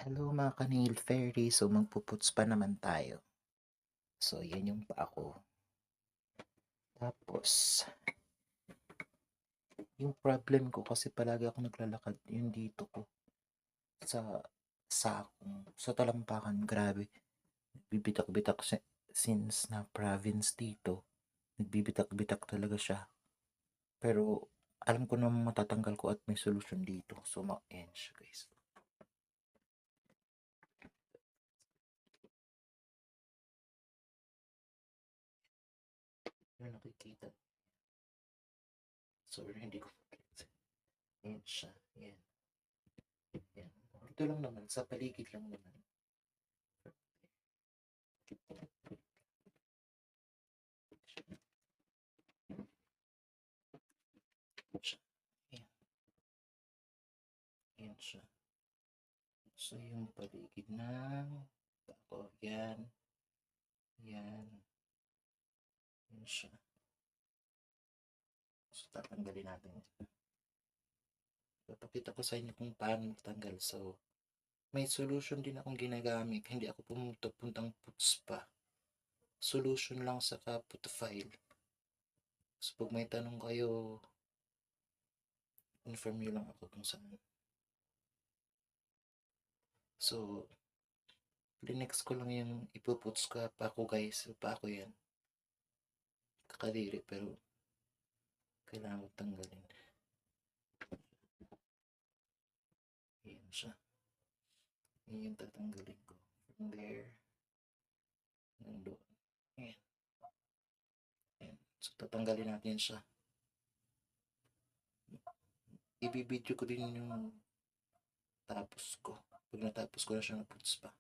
Hello mga ka-nail fairy. So magpuputs pa naman tayo. So yan yung paa ko. Tapos yung problem ko kasi palagi ako naglalakad yung dito ko sa sakong sa talampakan. Grabe. Bibitak-bitak since na province dito. Nagbibitak-bitak talaga siya. Pero alam ko na matatanggal ko at may solusyon dito. So ma-end siya guys. Yung nakikita. Sorry, hindi ko. Ayan siya. Ayan. Ayan. Ito lang naman. Sa paligid lang naman. Ayan. Ayan siya. So, yung paligid ng ako. Yan. Yan. Yan siya. So, tatanggalin natin. Papakita ko sa inyo kung paano magtanggal. So, may solution din akong ginagamit. Hindi ako puntang puts pa. Solution lang sa kaput file. So, pag may tanong kayo, inform nyo lang ako kung saan. So, linex ko lang yung ipuputs ka pa ako guys. Pa ako yan. Kakadiri pero kailangan ko tanggalin. Ayan siya. Ayan yung tatanggalin ko. From there, nandoon. Ayan. Ayan. So, tatanggalin natin siya. Ibibidyo ko din yung tapos ko. Pag natapos ko na siya na puts pa.